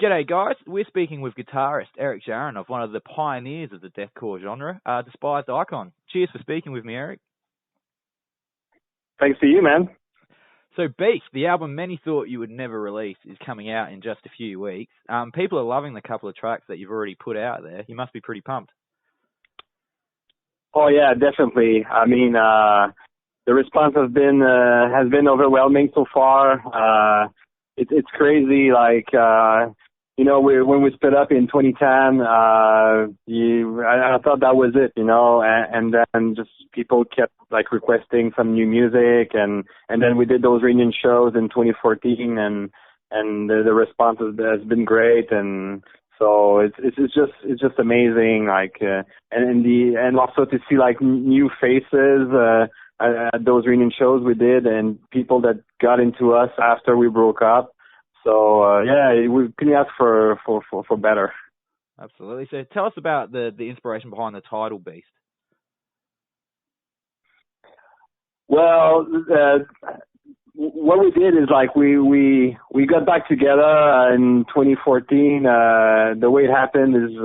G'day guys, we're speaking with guitarist Eric Jarrin of one of the pioneers of the deathcore genre, Despised Icon. Cheers for speaking with me, Eric. Thanks to you, man. So Beast, the album many thought you would never release, is coming out in just a few weeks. People are loving the couple of tracks that you've already put out there. You must be pretty pumped. Oh yeah, definitely. I mean, the response has been overwhelming so far. It's crazy. Like, when we split up in 2010, I thought that was it, and then just people kept like requesting some new music, and then we did those reunion shows in 2014, and the response has been great, and so it's just amazing. Like, and also to see like new faces at those reunion shows we did, and people that got into us after we broke up. So we couldn't ask for better. Absolutely. So tell us about the inspiration behind the title Beast. Well, what we did is like we got back together in 2014. The way it happened is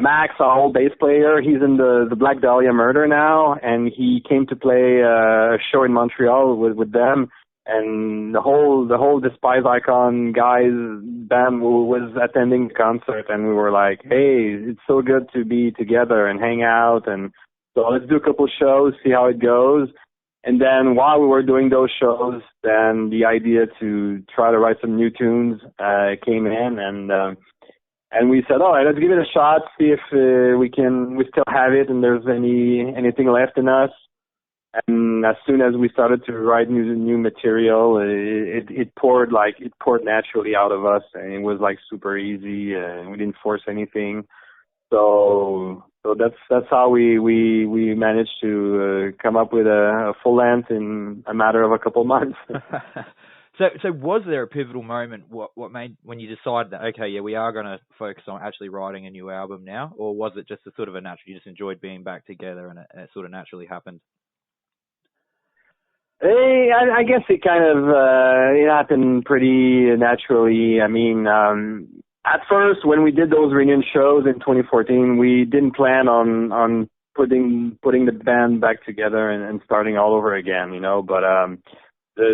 Max, our old bass player, he's in the Black Dahlia Murder now, and he came to play a show in Montreal with them. And the whole Despised Icon guys band was attending the concert, and we were like, hey, it's so good to be together and hang out, and so let's do a couple shows, see how it goes. And then while we were doing those shows, then the idea to try to write some new tunes came in, and we said, all right, let's give it a shot, see if we still have it and there's anything left in us. And as soon as we started to write new material, it poured naturally out of us, and it was like super easy, and we didn't force anything. So that's how we managed to come up with a full length in a matter of a couple months. So was there a pivotal moment? What made when you decided that we are going to focus on actually writing a new album now, or was it just a sort of a natural? You just enjoyed being back together, and it sort of naturally happened? I guess it kind of it happened pretty naturally. I mean, at first when we did those reunion shows in 2014, we didn't plan on putting the band back together and starting all over again, But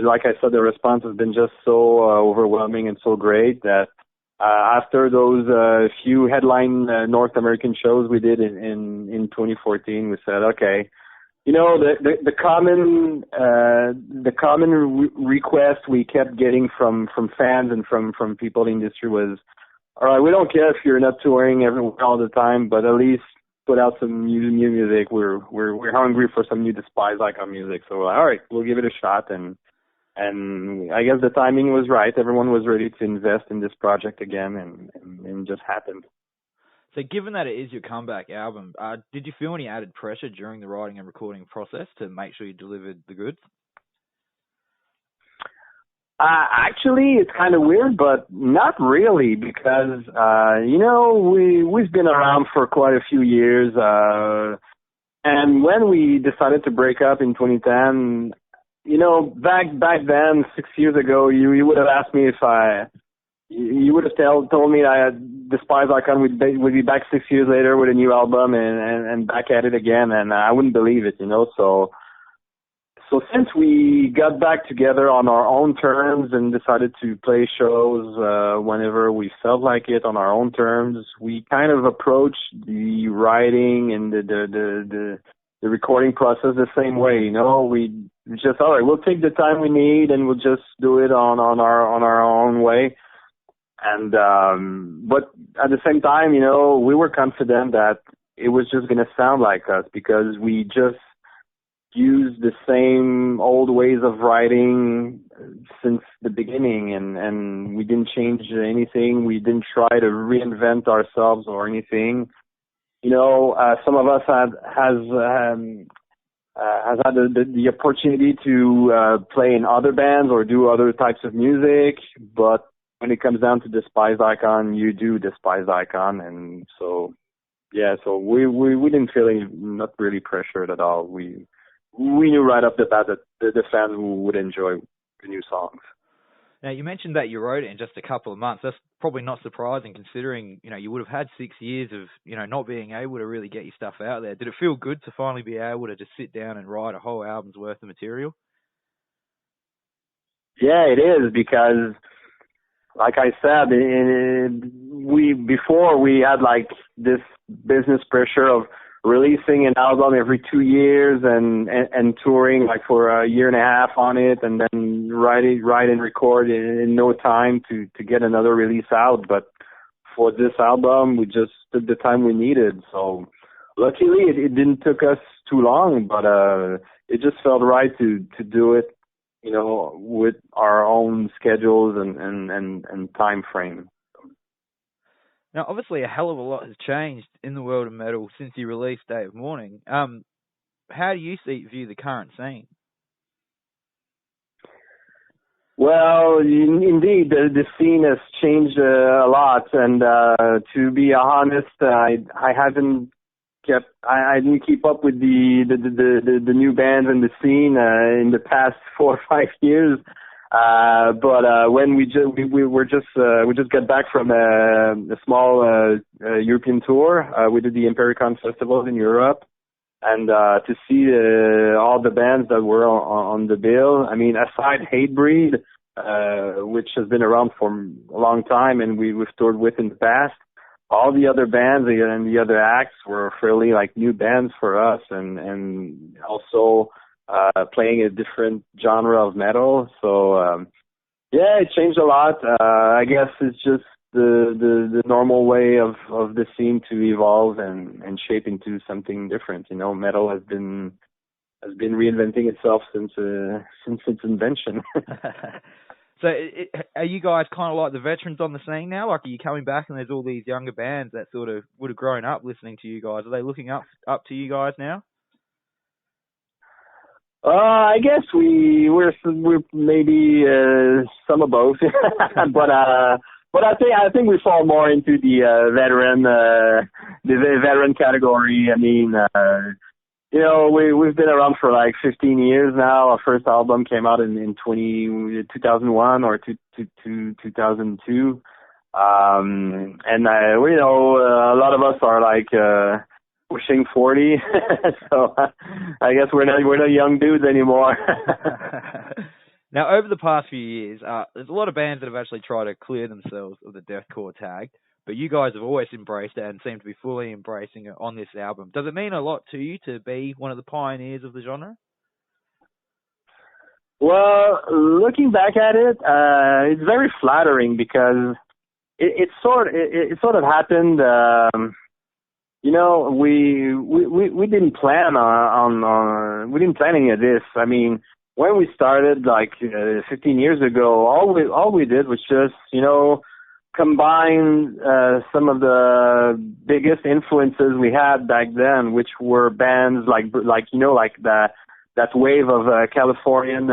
like I said, the response has been just so overwhelming and so great that after those few headline North American shows we did in 2014, we said, okay. The common request we kept getting from fans and from people in the industry was, all right, we don't care if you're not touring everywhere all the time, but at least put out some new music. We're hungry for some new Despised Icon music. So we're like, all right, we'll give it a shot. And I guess the timing was right. Everyone was ready to invest in this project again, and it just happened. So given that it is your comeback album, did you feel any added pressure during the writing and recording process to make sure you delivered the goods? Actually, it's kind of weird, but not really, because, we've been around for quite a few years. And when we decided to break up in 2010, back then, 6 years ago, you would have asked me you would have told me that Despised Icon would be back 6 years later with a new album and back at it again, and I wouldn't believe it, So since we got back together on our own terms and decided to play shows whenever we felt like it on our own terms, we kind of approached the writing and the recording process the same way, We just, all right, we'll take the time we need and we'll just do it on our own way. And but at the same time, we were confident that it was just going to sound like us because we just used the same old ways of writing since the beginning, and we didn't change anything. We didn't try to reinvent ourselves or anything. Some of us has had the opportunity to play in other bands or do other types of music, but when it comes down to Despised Icon, you do Despised Icon, and so yeah, so we didn't feel not really pressured at all. We knew right off the bat that the fans would enjoy the new songs. Now, you mentioned that you wrote it in just a couple of months. That's probably not surprising considering, you would have had 6 years of, not being able to really get your stuff out there. Did it feel good to finally be able to just sit down and write a whole album's worth of material? Yeah, it is, because like I said, before we had like this business pressure of releasing an album every 2 years and touring like for a year and a half on it, and then write and record in no time to get another release out. But for this album, we just took the time we needed. So luckily it didn't took us too long, but it just felt right to do it, with our own schedules and time frame. Now, obviously, a hell of a lot has changed in the world of metal since you released Day of Mourning. How do you view the current scene? Well, indeed, the scene has changed a lot, and to be honest, I didn't keep up with the new bands and the scene in the past 4 or 5 years. But when we just got back from a small European tour, we did the Impericon festivals in Europe, and to see all the bands that were on the bill. I mean, aside Hatebreed, which has been around for a long time and we've toured with in the past, all the other bands and the other acts were fairly like new bands for us, and also playing a different genre of metal. So yeah, it changed a lot. I guess it's just the normal way of the scene to evolve and shape into something different. Metal has been reinventing itself since its invention. So are you guys kind of like the veterans on the scene now? Like, are you coming back and there's all these younger bands that sort of would have grown up listening to you guys? Are they looking up to you guys now? I guess we're maybe some of both, but I think we fall more into the veteran category. I mean, we've been around for like 15 years now. Our first album came out in 2001 or 2002. And a lot of us are like pushing 40, so I guess we're not young dudes anymore. Now, over the past few years, there's a lot of bands that have actually tried to clear themselves of the deathcore tag, but you guys have always embraced it and seem to be fully embracing it on this album. Does it mean a lot to you to be one of the pioneers of the genre? Well, looking back at it, it's very flattering because it sort of happened. We didn't plan we didn't plan any of this. I mean, when we started like 15 years ago, all we did was just combine some of the biggest influences we had back then, which were bands like that wave of Californian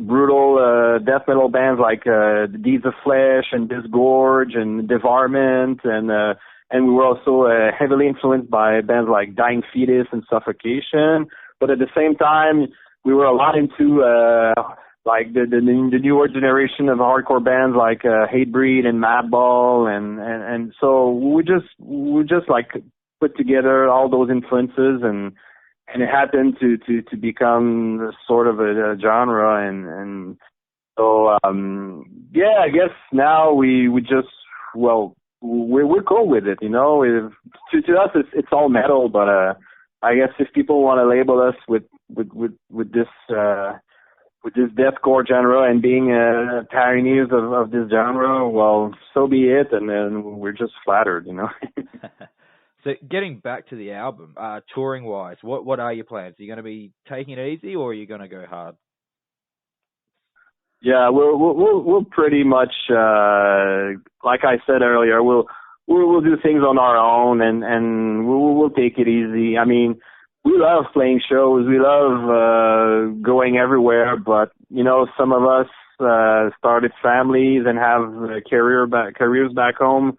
brutal death metal bands like Deeds of Flesh and Disgorge and Devarment, and we were also heavily influenced by bands like Dying Fetus and Suffocation. But at the same time, we were a lot into like the newer generation of hardcore bands like Hatebreed and Madball, and so we just like put together all those influences, and it happened to become sort of a genre, and so yeah, I guess now we just we're cool with it, to us it's all metal, but I guess if people want to label us with this deathcore genre and being pioneers of this genre, well, so be it, and then we're just flattered, So getting back to the album, touring wise, what are your plans? Are you going to be taking it easy, or are you going to go hard? Yeah, we'll pretty much, like I said earlier, we'll do things on our own, and we'll take it easy. I mean, we love playing shows, we love going everywhere, but some of us started families and have careers back home.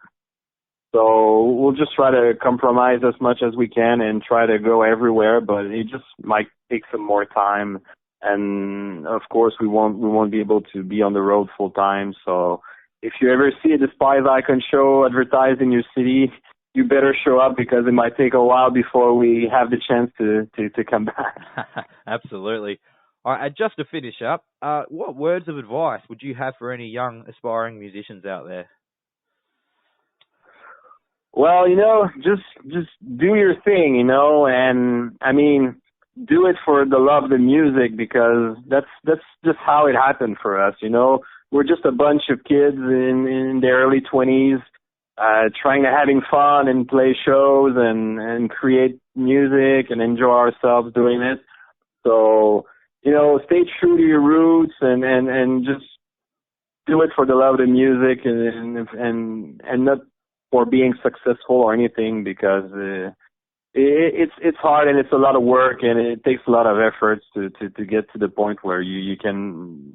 So we'll just try to compromise as much as we can and try to go everywhere, but it just might take some more time. And of course, we won't be able to be on the road full time. So if you ever see a Despised Icon show advertised in your city, you better show up because it might take a while before we have the chance to come back. Absolutely. All right, and just to finish up, what words of advice would you have for any young aspiring musicians out there? Well, just do your thing, and I mean, do it for the love of the music because that's just how it happened for us, We're just a bunch of kids in their early 20s, trying to having fun and play shows and create music and enjoy ourselves doing it. So, stay true to your roots and just do it for the love of the music and not for being successful or anything because it's hard and it's a lot of work and it takes a lot of efforts to get to the point where you can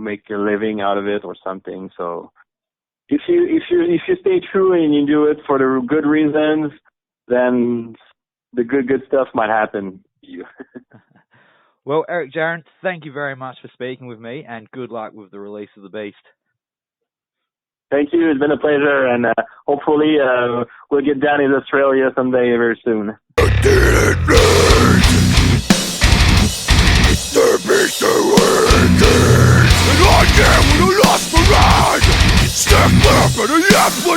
make a living out of it or something. So if you stay true and you do it for the good reasons, then the good stuff might happen to you. Well, Eric Jarrin, thank you very much for speaking with me, and good luck with the release of The Beast. Thank you. It's been a pleasure, and hopefully we'll get down in Australia someday very soon. The beast awakens, and I am with a lost mirage. Step back and a yes,